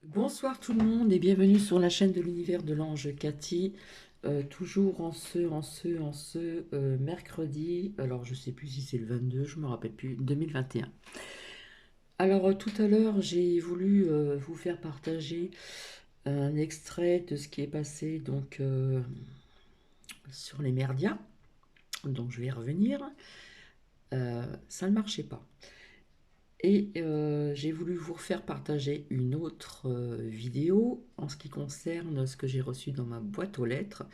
Bonsoir tout le monde et bienvenue sur la chaîne de l'univers de l'ange Cathy. Toujours en ce mercredi, alors je sais plus si c'est le 22, je me rappelle plus, 2021. Alors tout à l'heure j'ai voulu vous faire partager un extrait de ce qui est passé sur les merdias, donc je vais y revenir. Ça ne marchait pas. Et j'ai voulu vous faire partager une autre vidéo en ce qui concerne ce que j'ai reçu dans ma boîte aux lettres,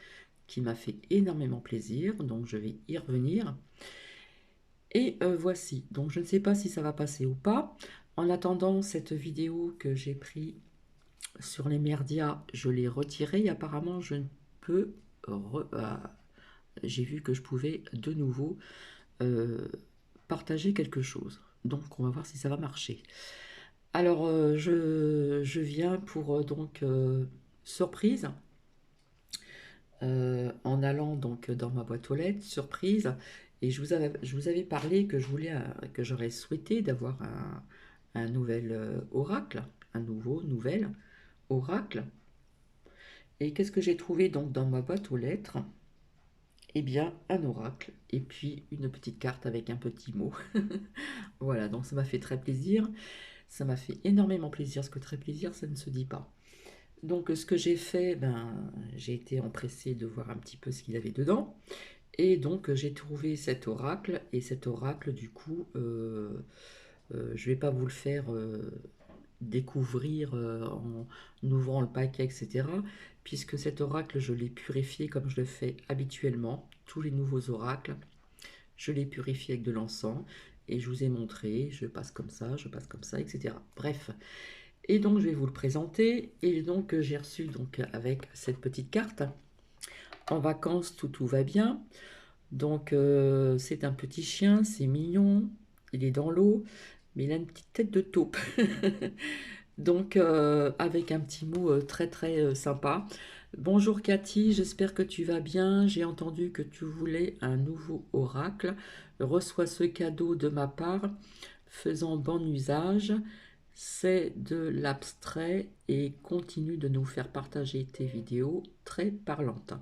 qui m'a fait énormément plaisir, donc je vais y revenir. Et voici, donc je ne sais pas si ça va passer ou pas. En attendant, cette vidéo que j'ai prise sur les merdias, je l'ai retirée et apparemment je ne peux... j'ai vu que je pouvais de nouveau euh, partager quelque chose. Donc on va voir si ça va marcher. Alors, je viens pour surprise, en allant donc dans ma boîte aux lettres, surprise, et je vous avais parlé que que j'aurais souhaité d'avoir un nouvel oracle, un nouvel oracle. Et qu'est-ce que j'ai trouvé donc dans ma boîte aux lettres? Eh bien, un oracle, et puis une petite carte avec un petit mot. Voilà, donc ça m'a fait très plaisir. Ça m'a fait énormément plaisir, parce que très plaisir, ça ne se dit pas. Donc ce que j'ai fait, j'ai été empressée de voir un petit peu ce qu'il y avait dedans. Et donc j'ai trouvé cet oracle. Et cet oracle, du coup, je ne vais pas vous le faire découvrir en ouvrant le paquet, etc. Puisque cet oracle, je l'ai purifié comme je le fais habituellement. Tous les nouveaux oracles, je les purifie avec de l'encens. Et je vous ai montré, je passe comme ça, etc. Bref, et donc je vais vous le présenter. Et donc j'ai reçu donc avec cette petite carte. En vacances, tout va bien. Donc c'est un petit chien, c'est mignon. Il est dans l'eau, mais il a une petite tête de taupe. Donc avec un petit mot très sympa. Bonjour Cathy, j'espère que tu vas bien. J'ai entendu que tu voulais un nouveau oracle. Reçois ce cadeau de ma part, faisant bon usage. C'est de l'abstrait et continue de nous faire partager tes vidéos très parlantes.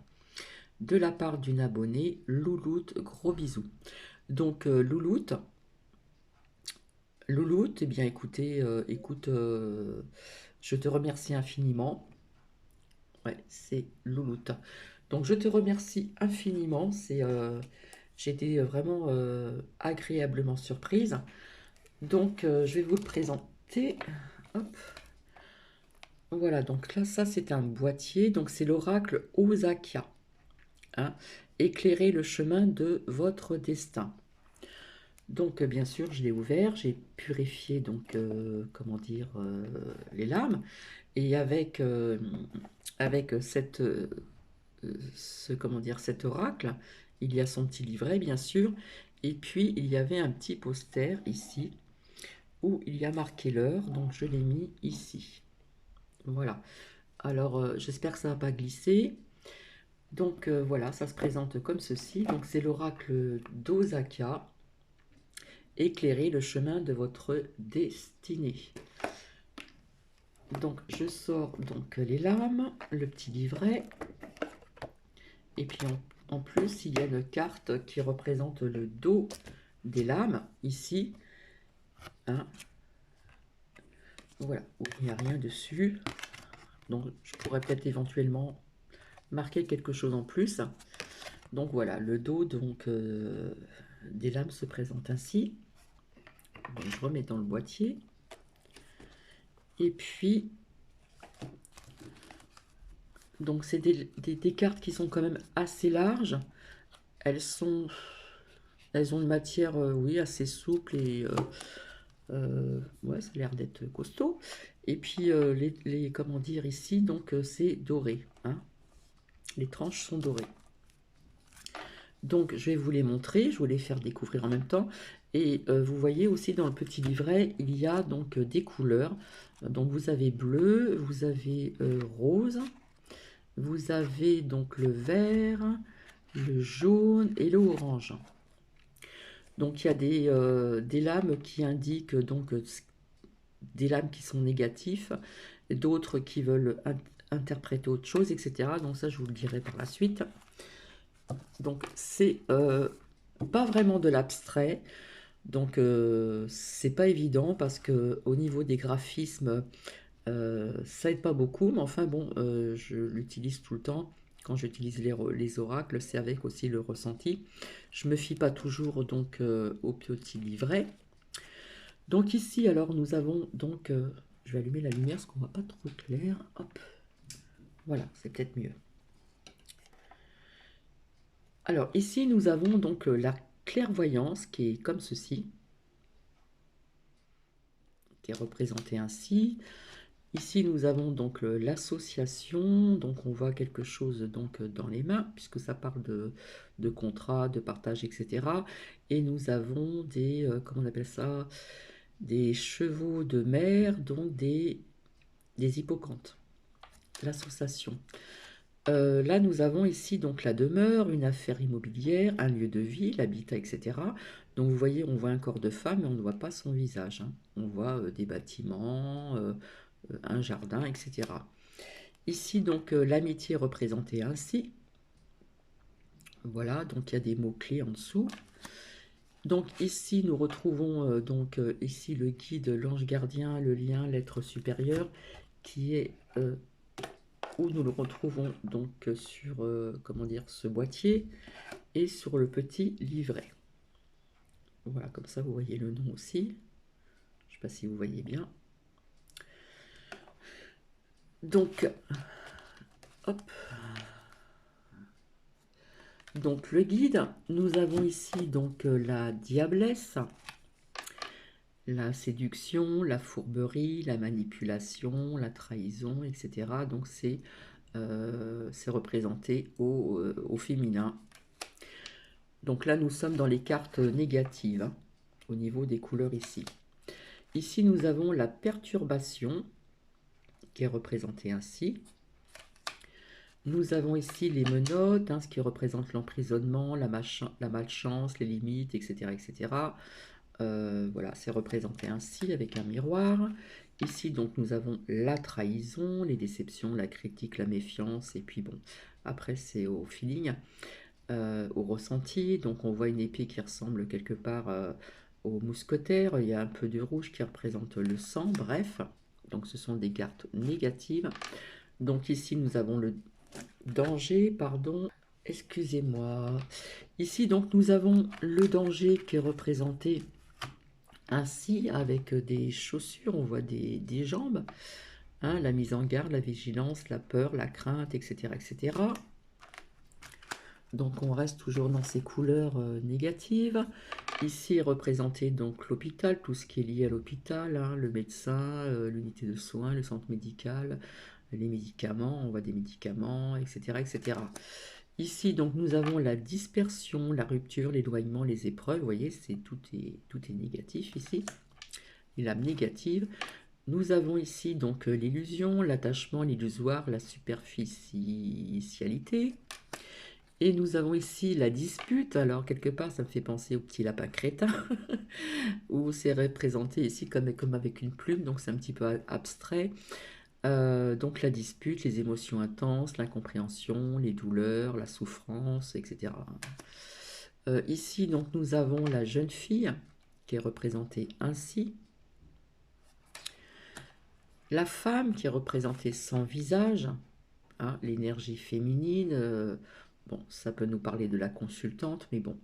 De la part d'une abonnée, Louloute, gros bisous. Donc Louloute, eh bien écoutez, écoute, je te remercie infiniment. Ouais, c'est Louloute. Donc je te remercie infiniment. J'ai été vraiment agréablement surprise. Donc je vais vous le présenter. Hop. Voilà, donc là, ça c'est un boîtier, donc c'est l'oracle Osakia, hein. Éclairez le chemin de votre destin. Donc bien sûr, je l'ai ouvert, j'ai purifié donc comment dire les lames et avec comment dire cet oracle, il y a son petit livret bien sûr et puis il y avait un petit poster ici où il y a marqué l'heure, donc je l'ai mis ici. Voilà. Alors, j'espère que ça va pas glisser. Donc, voilà, ça se présente comme ceci. Donc, c'est l'oracle d'Osaka. Éclairez le chemin de votre destinée. Donc, je sors donc les lames, le petit livret. Et puis, en plus, il y a une carte qui représente le dos des lames, ici, hein. Voilà, où il n'y a rien dessus. Donc, je pourrais peut-être éventuellement marquer quelque chose en plus. Donc voilà, le dos des lames se présente ainsi. Donc, je remets dans le boîtier. Et puis, donc c'est des cartes qui sont quand même assez larges. Elles sont, elles ont une matière, oui, assez souple et ouais, ça a l'air d'être costaud. Et puis comment dire ici, donc c'est doré, hein. Les tranches sont dorées. Donc je vais vous les montrer, je vous les faire découvrir en même temps. Et vous voyez aussi dans le petit livret, il y a donc des couleurs. Donc vous avez bleu, vous avez rose, vous avez donc le vert, le jaune et le orange. Donc il y a des lames qui indiquent donc des lames qui sont négatifs, d'autres qui veulent interpréter autre chose, etc. Donc ça, je vous le dirai par la suite. Donc c'est pas vraiment de l'abstrait, donc c'est pas évident parce que au niveau des graphismes, ça aide pas beaucoup, mais enfin bon, je l'utilise tout le temps. Quand j'utilise les oracles, c'est avec aussi le ressenti. Je me fie pas toujours donc au petit livret. Donc ici, alors nous avons donc, je vais allumer la lumière parce qu'on voit pas trop clair. Hop, voilà, c'est peut-être mieux. Alors ici, nous avons donc la clairvoyance qui est comme ceci, qui est représentée ainsi. Ici, nous avons donc l'association, donc on voit quelque chose donc dans les mains, puisque ça parle de contrat, de partage, etc. Et nous avons des, comment on appelle ça, des chevaux de mer, donc des hippocampes, l'association. Là, nous avons ici donc la demeure, une affaire immobilière, un lieu de vie, l'habitat, etc. Donc vous voyez, on voit un corps de femme, mais on ne voit pas son visage, hein. On voit des bâtiments, un jardin, etc. Ici, donc, l'amitié est représentée ainsi. Voilà, donc il y a des mots-clés en dessous. Donc ici, nous retrouvons ici le guide, l'ange gardien, le lien, l'être supérieur, qui est où nous le retrouvons donc sur comment dire, ce boîtier et sur le petit livret. Voilà, comme ça vous voyez le nom aussi. Je ne sais pas si vous voyez bien. Donc, hop. Donc le guide, nous avons ici donc la diablesse, la séduction, la fourberie, la manipulation, la trahison, etc. Donc c'est représenté au féminin. Donc là, nous sommes dans les cartes négatives, hein, au niveau des couleurs ici. Ici, nous avons la perturbation, qui est représentée ainsi. Nous avons ici les menottes, hein, ce qui représente l'emprisonnement, la malchance, les limites, etc. etc. Voilà, c'est représenté ainsi avec un miroir. Ici, donc, nous avons la trahison, les déceptions, la critique, la méfiance, et puis bon, après, c'est au feeling, au ressenti. Donc, on voit une épée qui ressemble quelque part au mousquetaire. Il y a un peu de rouge qui représente le sang, bref. Donc, ce sont des cartes négatives. Donc, ici, nous avons le danger, pardon, excusez-moi. Ici, donc, nous avons le danger qui est représenté ainsi avec des chaussures, on voit des jambes, hein, la mise en garde, la vigilance, la peur, la crainte, etc. etc. Donc on reste toujours dans ces couleurs négatives. Ici est représenté donc l'hôpital, tout ce qui est lié à l'hôpital, hein, le médecin, l'unité de soins, le centre médical, les médicaments, on voit des médicaments, etc. etc. Ici, donc, nous avons la dispersion, la rupture, l'éloignement, les épreuves. Vous voyez, tout est négatif ici. L'âme négative. Nous avons ici donc l'illusion, l'attachement, l'illusoire, la superficialité. Et nous avons ici la dispute. Alors, quelque part, ça me fait penser au petit lapin crétin, où c'est représenté ici comme avec une plume, donc c'est un petit peu abstrait. Donc la dispute, les émotions intenses, l'incompréhension, les douleurs, la souffrance, etc. Ici, donc, nous avons la jeune fille qui est représentée ainsi. La femme qui est représentée sans visage, hein, l'énergie féminine. Bon, ça peut nous parler de la consultante, mais bon.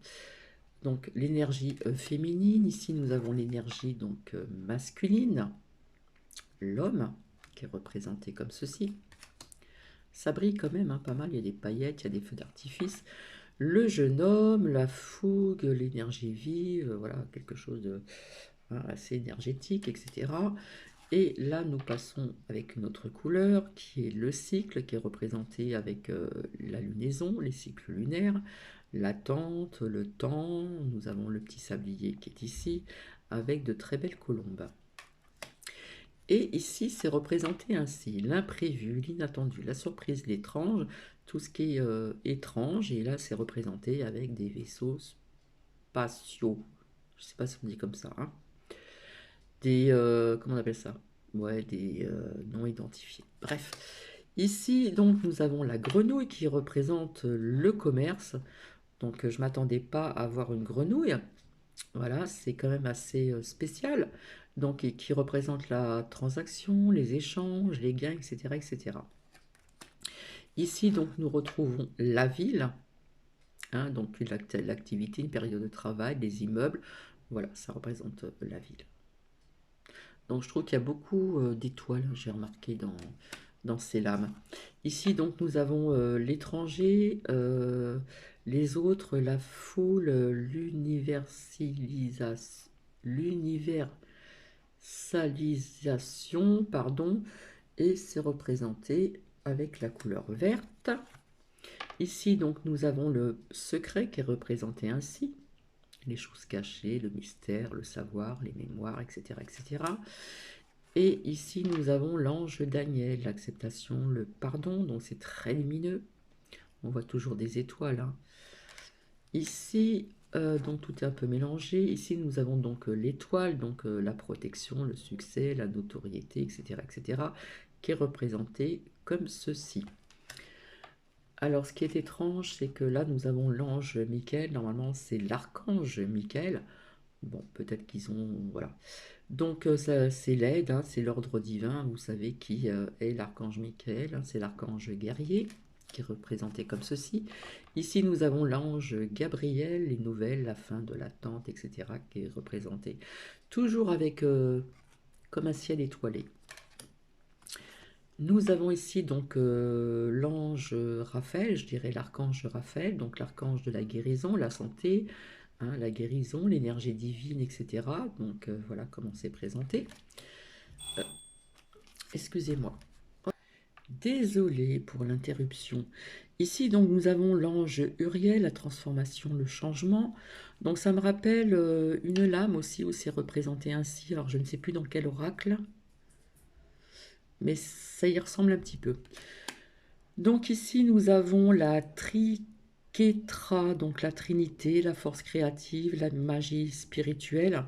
Donc l'énergie féminine, ici nous avons l'énergie donc masculine, l'homme qui est représenté comme ceci. Ça brille quand même, hein, pas mal, il y a des paillettes, il y a des feux d'artifice. Le jeune homme, la fougue, l'énergie vive, voilà, quelque chose de assez énergétique, etc. Et là, nous passons avec une autre couleur qui est le cycle, qui est représenté avec la lunaison, les cycles lunaires, l'attente, le temps. Nous avons le petit sablier qui est ici, avec de très belles colombes. Et ici, c'est représenté ainsi, l'imprévu, l'inattendu, la surprise, l'étrange, tout ce qui est étrange. Et là, c'est représenté avec des vaisseaux spatiaux. Je ne sais pas si on dit comme ça, hein. comment on appelle ça? Ouais, des non identifiés. Bref, ici, donc, nous avons la grenouille qui représente le commerce. Donc, je m'attendais pas à avoir une grenouille. Voilà, c'est quand même assez spécial. Donc, et qui représente la transaction, les échanges, les gains, etc., etc. Ici, donc, nous retrouvons la ville, hein, donc l'activité, une période de travail, des immeubles. Voilà, ça représente la ville. Donc, je trouve qu'il y a beaucoup d'étoiles, j'ai remarqué dans ces lames. Ici, donc, nous avons l'étranger, les autres, la foule, l'universalisation, pardon, et c'est représenté avec la couleur verte. Ici, donc, nous avons le secret qui est représenté ainsi, les choses cachées, le mystère, le savoir, les mémoires, etc., etc. Et ici, nous avons l'ange Daniel, l'acceptation, le pardon, donc c'est très lumineux. On voit toujours des étoiles, hein. Ici, donc tout est un peu mélangé. Ici, nous avons donc l'étoile, donc la protection, le succès, la notoriété, etc., etc., qui est représentée comme ceci. Alors, ce qui est étrange, c'est que là, nous avons l'ange Michael. Normalement, c'est l'archange Michael. Bon, peut-être qu'ils ont... Voilà. Donc, ça, c'est l'aide, hein, c'est l'ordre divin. Vous savez qui est l'archange Michael, hein, c'est l'archange guerrier, qui est représenté comme ceci. Ici, nous avons l'ange Gabriel, les nouvelles, la fin de l'attente, etc., qui est représenté toujours avec comme un ciel étoilé. Nous avons ici donc l'ange Raphaël, je dirais l'archange Raphaël, donc l'archange de la guérison, la santé, hein, la guérison, l'énergie divine, etc. Donc voilà comment c'est présenté. Excusez-moi. Désolé pour l'interruption. Ici, donc, nous avons l'ange Uriel, la transformation, le changement. Donc, ça me rappelle une lame aussi où c'est représenté ainsi. Alors, je ne sais plus dans quel oracle, mais ça y ressemble un petit peu. Donc, ici, nous avons la Triquetra, donc la Trinité, la force créative, la magie spirituelle.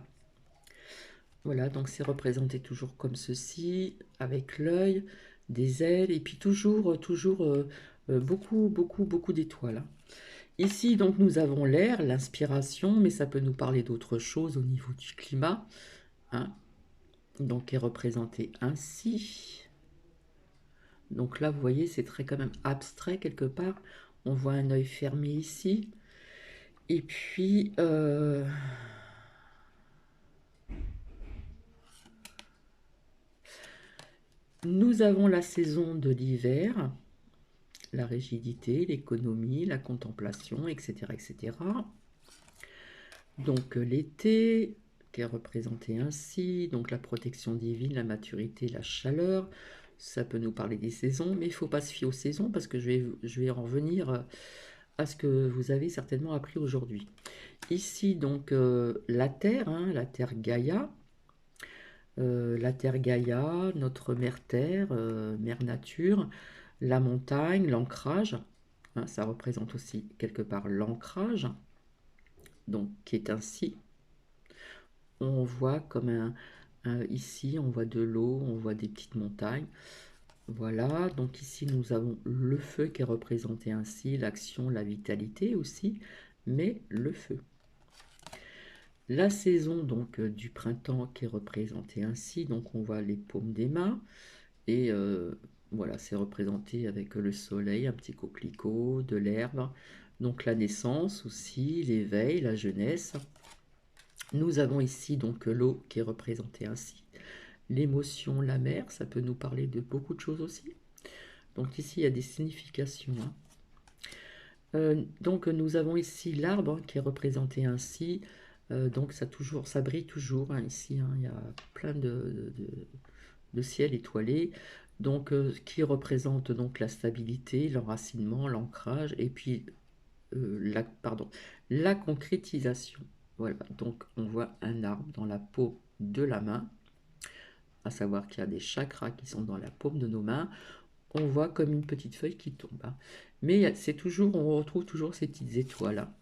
Voilà, donc c'est représenté toujours comme ceci, avec l'œil, des ailes, et puis toujours beaucoup d'étoiles, hein. Ici, donc, nous avons l'air, l'inspiration, mais ça peut nous parler d'autre chose au niveau du climat, hein, donc est représenté ainsi. Donc là, vous voyez, c'est très quand même abstrait quelque part. On voit un œil fermé ici. Et puis, nous avons la saison de l'hiver, la rigidité, l'économie, la contemplation, etc., etc. Donc l'été, qui est représenté ainsi, donc la protection divine, la maturité, la chaleur, ça peut nous parler des saisons, mais il ne faut pas se fier aux saisons parce que je vais en revenir à ce que vous avez certainement appris aujourd'hui. Ici, donc, la Terre, hein, la Terre Gaïa, notre mère Terre, mère nature, la montagne, l'ancrage, hein, ça représente aussi quelque part l'ancrage, donc qui est ainsi. On voit comme ici, on voit de l'eau, on voit des petites montagnes. Voilà, donc ici nous avons le feu qui est représenté ainsi, l'action, la vitalité aussi, mais le feu. La saison donc du printemps qui est représentée ainsi, donc on voit les paumes des mains, et voilà, c'est représenté avec le soleil, un petit coquelicot, de l'herbe, donc la naissance aussi, l'éveil, la jeunesse. Nous avons ici donc l'eau qui est représentée ainsi. L'émotion, la mer, ça peut nous parler de beaucoup de choses aussi. Donc ici, il y a des significations, hein. Donc nous avons ici l'arbre qui est représenté ainsi. Donc ça brille toujours, hein, ici, hein. Il y a plein de ciel étoilé. Donc qui représente donc la stabilité, l'enracinement, l'ancrage et puis la concrétisation. Voilà, donc on voit un arbre dans la paume de la main, à savoir qu'il y a des chakras qui sont dans la paume de nos mains. On voit comme une petite feuille qui tombe, hein. Mais c'est toujours, on retrouve toujours ces petites étoiles, hein.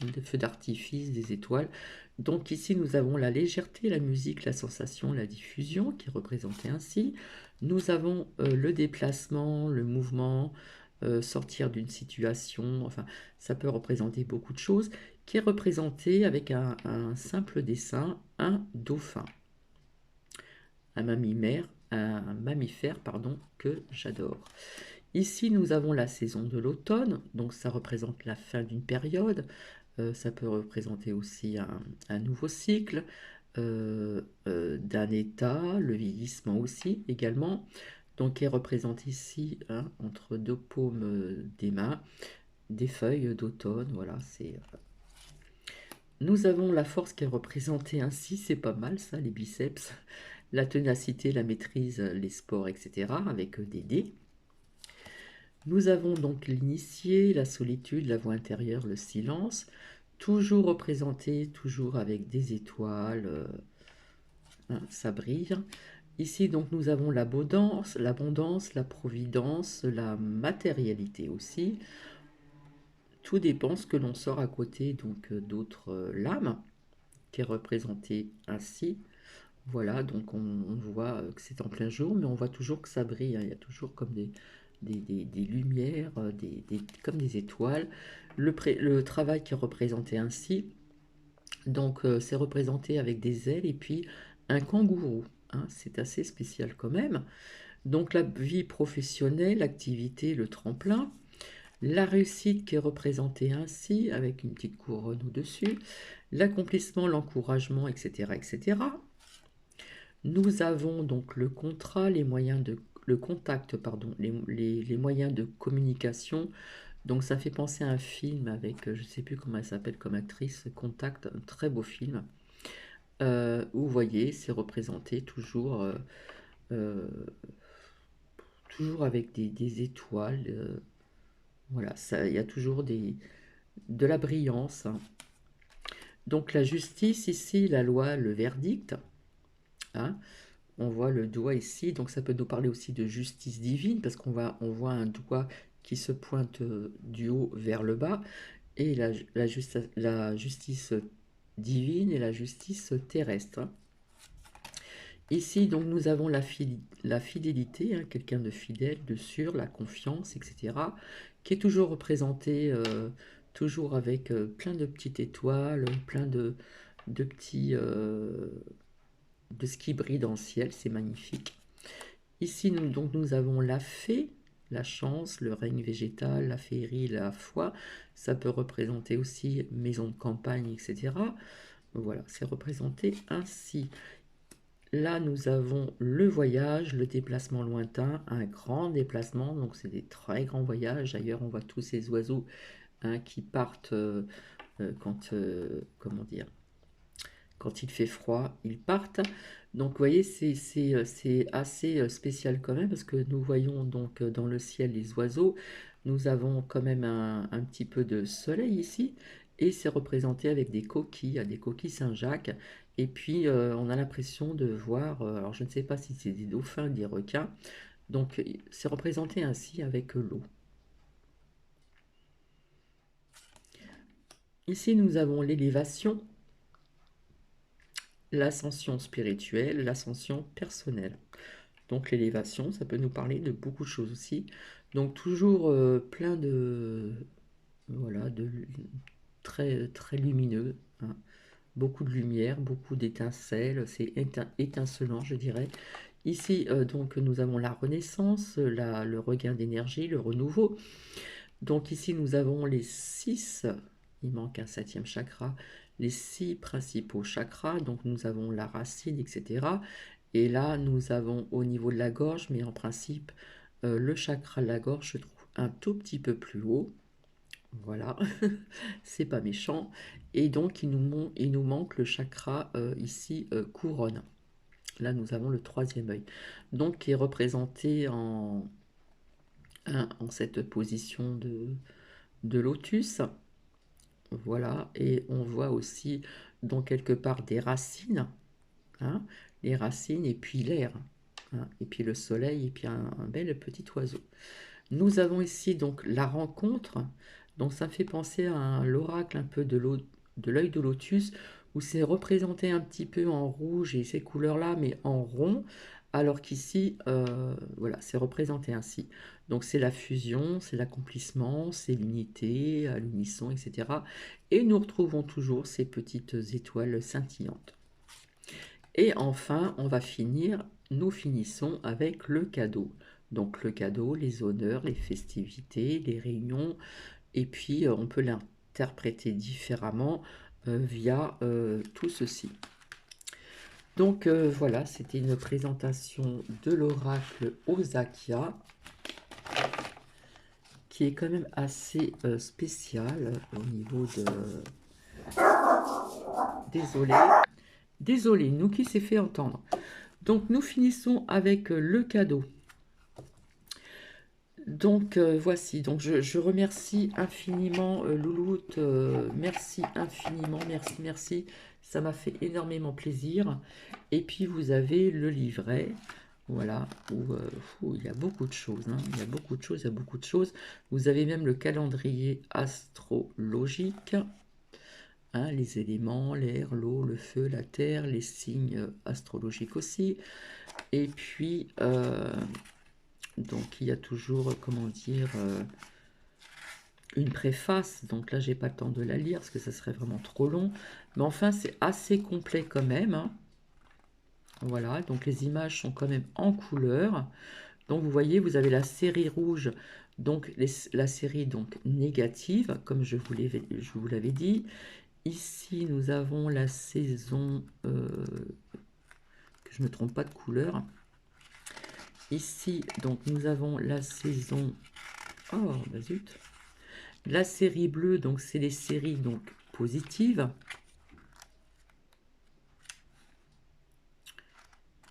des feux d'artifice, des étoiles. Donc ici, nous avons la légèreté, la musique, la sensation, la diffusion, qui est représentée ainsi. Nous avons le déplacement, le mouvement, sortir d'une situation, enfin, ça peut représenter beaucoup de choses, qui est représenté avec un simple dessin, un dauphin, un mammifère, pardon, que j'adore. Ici, nous avons la saison de l'automne, donc ça représente la fin d'une période. Ça peut représenter aussi un nouveau cycle d'un état, le vieillissement aussi également. Donc, est représenté ici entre deux paumes des mains, des feuilles d'automne. Voilà, c'est. Nous avons la force qui est représentée ainsi, c'est pas mal ça, les biceps, la ténacité, la maîtrise, les sports, etc. avec des dés. Nous avons donc l'initié, la solitude, la voix intérieure, le silence, toujours représenté, toujours avec des étoiles, ça brille. Ici, donc, nous avons l'abondance, la providence, la matérialité aussi. Tout dépend ce que l'on sort à côté donc d'autres lames, qui est représentée ainsi. Voilà, donc on voit que c'est en plein jour, mais on voit toujours que ça brille, hein. Il y a toujours comme des lumières, comme des étoiles. Le travail qui est représenté ainsi, donc c'est représenté avec des ailes et puis un kangourou, hein. C'est assez spécial quand même. Donc la vie professionnelle, l'activité, le tremplin. La réussite qui est représentée ainsi, avec une petite couronne au-dessus. L'accomplissement, l'encouragement, etc., etc. Nous avons donc le contrat, le contact, pardon, les moyens de communication. Donc ça fait penser à un film avec, je ne sais plus comment elle s'appelle comme actrice, Contact, un très beau film. Où vous voyez, c'est représenté euh, toujours avec des étoiles. Voilà, il y a toujours de la brillance, hein. Donc la justice ici, la loi, le verdict, hein. On voit le doigt ici, donc ça peut nous parler aussi de justice divine, parce on voit un doigt qui se pointe du haut vers le bas, et la justice divine et la justice terrestre, hein. Ici, donc, nous avons la fidélité, hein, quelqu'un de fidèle, de sûr, la confiance, etc., qui est toujours représenté, toujours avec plein de petites étoiles, plein de petits, de ce qui brille dans le ciel, c'est magnifique. Ici, nous avons la fée, la chance, le règne végétal, la féerie, la foi. Ça peut représenter aussi maison de campagne, etc. Voilà, c'est représenté ainsi. Là, nous avons le voyage, le déplacement lointain, un grand déplacement, donc c'est des très grands voyages. D'ailleurs, on voit tous ces oiseaux, hein, qui partent comment dire, quand il fait froid, ils partent. Donc, vous voyez, c'est assez spécial quand même, parce que nous voyons donc dans le ciel les oiseaux. Nous avons quand même un petit peu de soleil ici, et c'est représenté avec des coquilles Saint-Jacques. Et puis, on a l'impression de voir, alors je ne sais pas si c'est des dauphins, des requins. Donc, c'est représenté ainsi avec l'eau. Ici, nous avons l'élévation, l'ascension spirituelle, l'ascension personnelle. Donc l'élévation, ça peut nous parler de beaucoup de choses aussi. Donc toujours plein de, voilà, très, très lumineux, hein. Beaucoup de lumière, beaucoup d'étincelles, c'est étincelant, je dirais. Ici, donc, nous avons la renaissance, le regain d'énergie, le renouveau. Donc ici, nous avons les 6, il manque un 7e chakra, les 6 principaux chakras. Donc nous avons la racine, etc. Et là, nous avons au niveau de la gorge, mais en principe, le chakra de la gorge se trouve un tout petit peu plus haut. Voilà, c'est pas méchant. Et donc, il nous manque le chakra ici, couronne. Là, nous avons le 3e œil. Donc, qui est représenté en cette position de lotus. Voilà, et on voit aussi, donc, quelque part des racines, hein, les racines, et puis l'air, hein, et puis le soleil, et puis un bel petit oiseau. Nous avons ici donc la rencontre, Donc ça me fait penser à l'oracle un peu de l'œil de lotus, où c'est représenté un petit peu en rouge et ces couleurs-là, mais en rond, alors qu'ici, voilà, c'est représenté ainsi. Donc c'est la fusion, c'est l'accomplissement, c'est l'unité, à l'unisson, etc. Et nous retrouvons toujours ces petites étoiles scintillantes. Et enfin, nous finissons avec le cadeau. Donc le cadeau, les honneurs, les festivités, les réunions, et puis on peut l'interpréter différemment via tout ceci. Donc voilà, c'était une présentation de l'oracle Osakia, qui est quand même assez spécial au niveau de... Désolé. Désolé, nous qui s'est fait entendre. Donc nous finissons avec le cadeau. Donc voici, donc je remercie infiniment Louloute, merci infiniment, merci, merci, ça m'a fait énormément plaisir. Et puis vous avez le livret, voilà, où il y a beaucoup de choses, hein, il y a beaucoup de choses, il y a beaucoup de choses. Vous avez même le calendrier astrologique, hein, les éléments, l'air, l'eau, le feu, la terre, les signes astrologiques aussi. Et puis... donc il y a toujours, comment dire, une préface. Donc là, j'ai pas le temps de la lire parce que ça serait vraiment trop long. Mais enfin, c'est assez complet quand même, hein. Voilà, donc les images sont quand même en couleur. Donc vous voyez, vous avez la série rouge, donc la série donc négative, comme je vous l'avais dit. Ici, nous avons la saison, que je ne me trompe pas de couleur. Ici, donc nous avons la saison... Oh, bah zut. La série bleue, donc c'est les séries donc positives.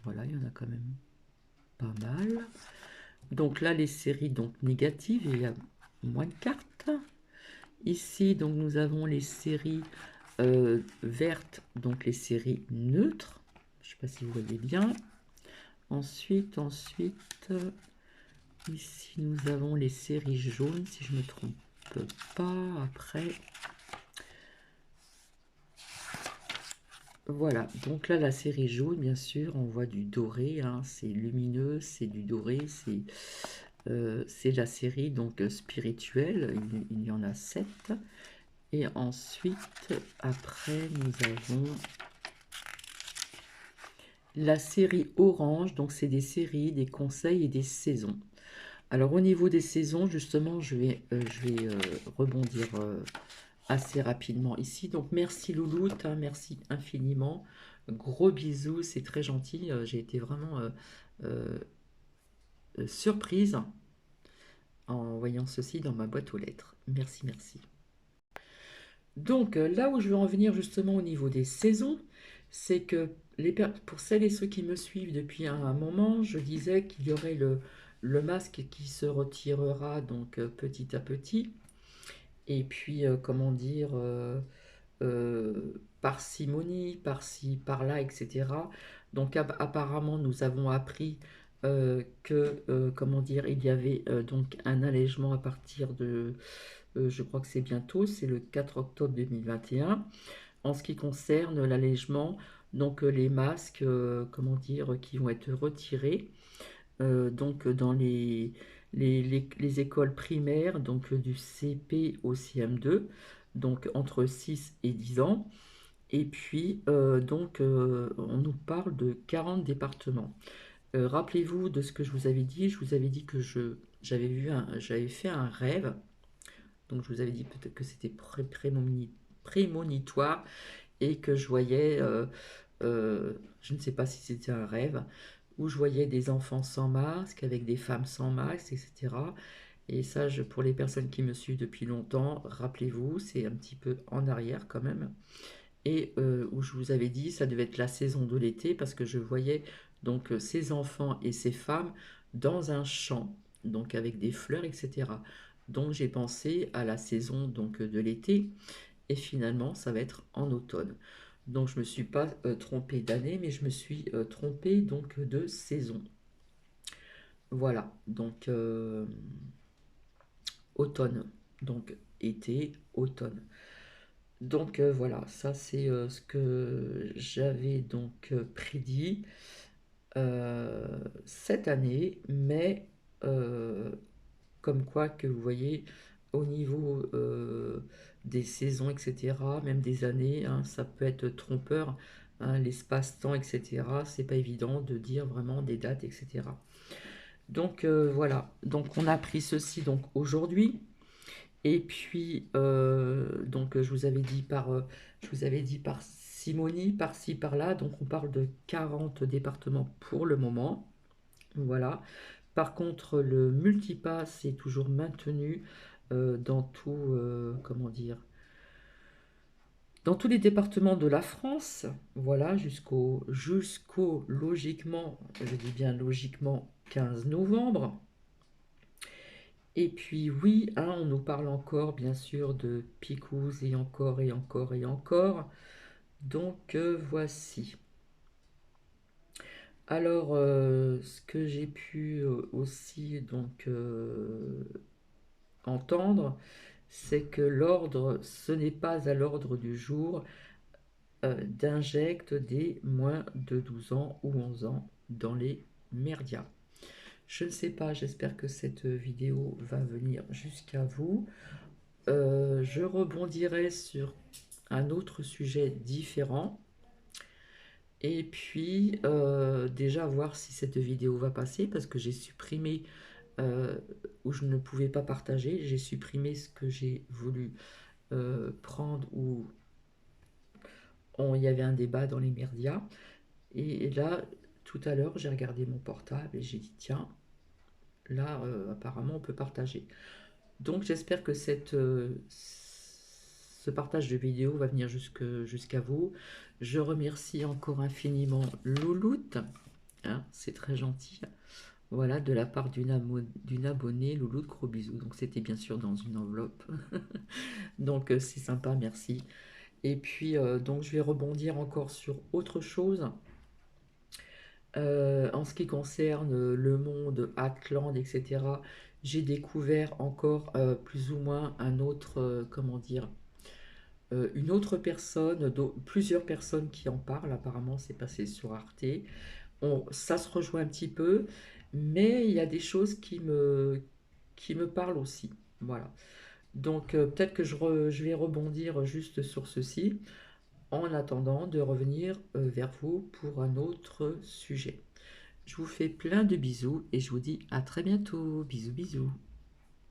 Voilà, il y en a quand même pas mal. Donc là, les séries donc négatives, il y a moins de cartes. Ici, donc nous avons les séries vertes, donc les séries neutres. Je ne sais pas si vous voyez bien. Ensuite, ici nous avons les séries jaunes, si je ne me trompe pas. Après, voilà, donc là la série jaune, bien sûr, on voit du doré, hein, c'est lumineux, c'est du doré, c'est la série donc spirituelle, il y en a 7. Et ensuite, après, nous avons la série orange, donc c'est des séries, des conseils et des saisons. Alors au niveau des saisons, justement, je vais rebondir assez rapidement ici. Donc merci Louloute, hein, merci infiniment. Gros bisous, c'est très gentil. J'ai été vraiment surprise en voyant ceci dans ma boîte aux lettres. Merci, merci. Donc là où je veux en venir justement au niveau des saisons, c'est que pour celles et ceux qui me suivent depuis un moment, je disais qu'il y aurait le masque qui se retirera donc petit à petit. Et puis, comment dire, parcimonie, par-ci, par-là, etc. Donc apparemment, nous avons appris que, comment dire, il y avait donc un allègement à partir de, je crois que c'est bientôt, c'est le 4 octobre 2021, en ce qui concerne l'allègement, donc les masques, comment dire, qui vont être retirés, donc dans les écoles primaires, donc du CP au CM2, donc entre 6 et 10 ans. Et puis, donc, on nous parle de 40 départements. Rappelez-vous de ce que je vous avais dit. Je vous avais dit que j'avais fait un rêve. Donc, je vous avais dit peut-être que c'était prémonitoire et que je voyais, je ne sais pas si c'était un rêve, où je voyais des enfants sans masque, avec des femmes sans masque, etc. Et ça, pour les personnes qui me suivent depuis longtemps, rappelez-vous, c'est un petit peu en arrière quand même. Et où je vous avais dit, ça devait être la saison de l'été, parce que je voyais donc ces enfants et ces femmes dans un champ, donc avec des fleurs, etc. Donc j'ai pensé à la saison donc de l'été, et finalement ça va être en automne. Donc je ne me suis pas trompée d'année, mais je me suis trompée donc de saison. Voilà, donc automne. Donc été, automne. Donc voilà, ça c'est ce que j'avais donc prédit cette année, mais euh, comme quoi que vous voyez, au niveau des saisons, etc., même des années, hein, ça peut être trompeur, hein, l'espace-temps, etc., c'est pas évident de dire vraiment des dates, etc. Donc voilà, donc on a pris ceci donc aujourd'hui. Et puis, donc je vous avais dit par simonie, par-ci, par-là, donc on parle de 40 départements pour le moment. Voilà. Par contre, le multipass est toujours maintenu dans tout, comment dire, dans tous les départements de la France. Voilà, jusqu'au logiquement, je dis bien logiquement, 15 novembre. Et puis oui, hein, on nous parle encore bien sûr de Picouze et encore et encore et encore. Donc voici. Alors ce que j'ai pu aussi donc entendre, c'est que l'ordre, ce n'est pas à l'ordre du jour d'injecter des moins de 12 ans ou 11 ans dans les merdias. Je ne sais pas, j'espère que cette vidéo va venir jusqu'à vous. Je rebondirai sur un autre sujet différent. Et puis, déjà voir si cette vidéo va passer, parce que j'ai supprimé euh, où je ne pouvais pas partager. J'ai supprimé ce que j'ai voulu prendre où il y avait un débat dans les médias. Et là, tout à l'heure, j'ai regardé mon portable et j'ai dit, tiens, là, apparemment, on peut partager. Donc j'espère que ce partage de vidéo va venir jusqu'à vous. Je remercie encore infiniment Louloute, hein, c'est très gentil. Voilà, de la part d'une abonnée, Louloute, gros bisous. Donc c'était bien sûr dans une enveloppe. Donc c'est sympa, merci. Et puis donc je vais rebondir encore sur autre chose. En ce qui concerne le monde, Atlant, etc., j'ai découvert encore plus ou moins un autre, comment dire, une autre personne, plusieurs personnes qui en parlent. Apparemment, c'est passé sur Arte. Ça se rejoint un petit peu, mais il y a des choses qui me parlent aussi. Voilà. Donc, peut-être que je vais rebondir juste sur ceci en attendant de revenir vers vous pour un autre sujet. Je vous fais plein de bisous et je vous dis à très bientôt. Bisous, bisous.